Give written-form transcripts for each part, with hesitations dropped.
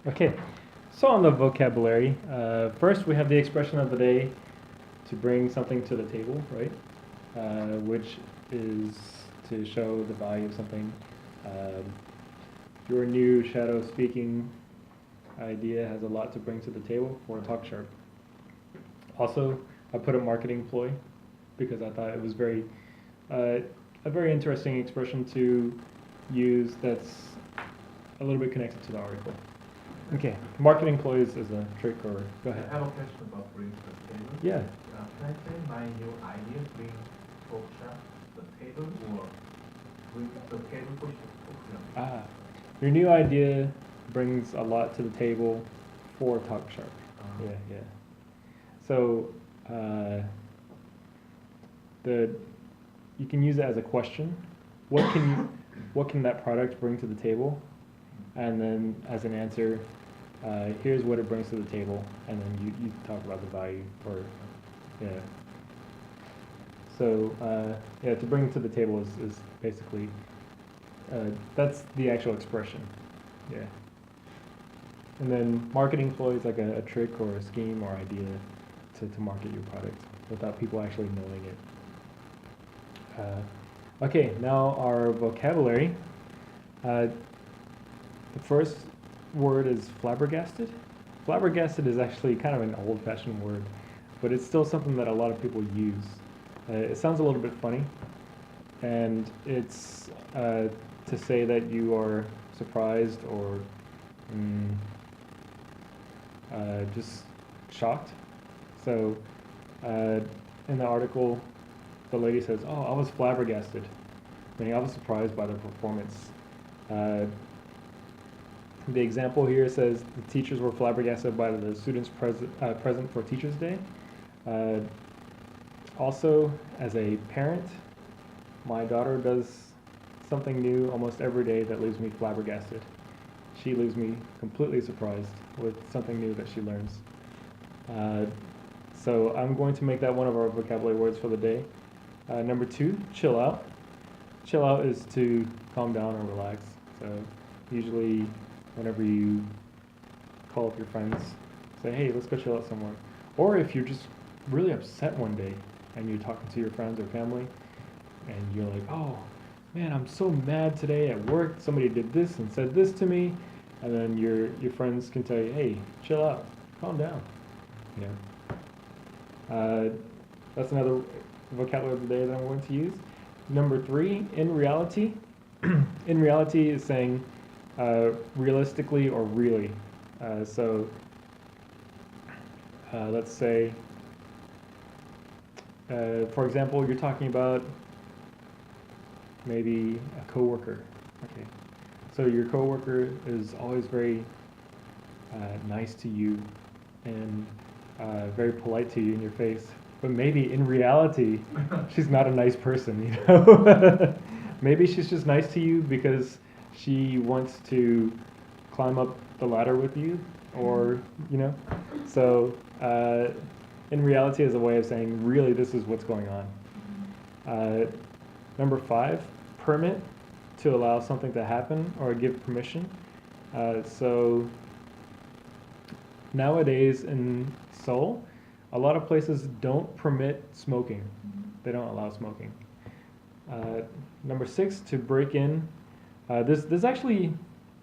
Okay, so on the vocabulary, first we have the expression of the day, to bring something to the table, right? Which is to show the value of something. Your new shadow speaking idea has a lot to bring to the table for Talk Sharp. Also, I put a marketing ploy because I thought it was a very interesting expression to use that's a little bit connected to the article. Okay, marketing ploys is a trick, or go ahead. I have a question about bring to the table. Yeah. Can I say my new idea bring Talk Sharp to the table, or bring the table for Talk Sharp? Your new idea brings a lot to the table for Talk Sharp. Yeah. So you can use it as a question. What can that product bring to the table? And then as an answer, here's what it brings to the table, and then you talk about the value, or So to bring to the table is basically that's the actual expression. Yeah. And then marketing ploy is like a trick or a scheme or idea to market your product without people actually knowing it. Okay, now our vocabulary. The first word is flabbergasted. Flabbergasted is actually kind of an old-fashioned word, but it's still something that a lot of people use. It sounds a little bit funny, and it's to say that you are surprised or just shocked. So in the article, the lady says, "Oh, I was flabbergasted," meaning I was surprised by the performance. The example here says the teachers were flabbergasted by the students present for Teachers' Day. Also, as a parent, my daughter does something new almost every day that leaves me flabbergasted. She leaves me completely surprised with something new that she learns. So I'm going to make that one of our vocabulary words for the day. Number 2, chill out. Chill out is to calm down or relax. So usually whenever you call up your friends, say, hey, let's go chill out somewhere. Or if you're just really upset one day and you're talking to your friends or family and you're like, oh man, I'm so mad today at work, somebody did this and said this to me, and then your friends can tell you, hey, chill out, calm down. That's another vocabulary of the day that I'm going to use. Number 3, in reality. In reality is saying realistically or really. So let's say, for example, you're talking about maybe a coworker. Okay, so your coworker is always very nice to you and very polite to you in your face, but maybe in reality she's not a nice person, you know. Maybe she's just nice to you because she wants to climb up the ladder with you, or so in reality is a way of saying really this is what's going on. Number 5, permit, to allow something to happen or give permission. So nowadays in Seoul, a lot of places don't permit smoking. They don't allow smoking. Number 6, to break in. There's actually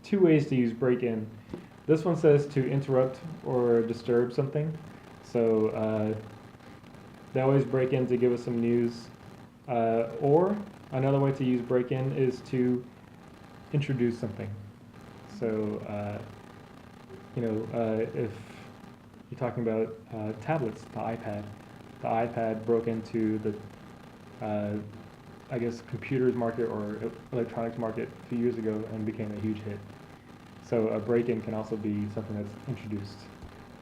2 ways to use break in. This one says to interrupt or disturb something. So they always break in to give us some news. Or another way to use break in is to introduce something. So if you're talking about tablets, the iPad broke into the computers market or electronics market a few years ago and became a huge hit. So a break-in can also be something that's introduced.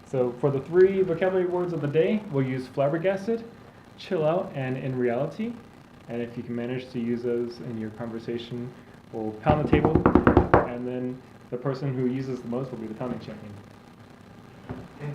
So for the 3 vocabulary words of the day, we'll use flabbergasted, chill out, and in reality. And if you can manage to use those in your conversation, we'll pound the table, and then the person who uses the most will be the pounding champion. Okay.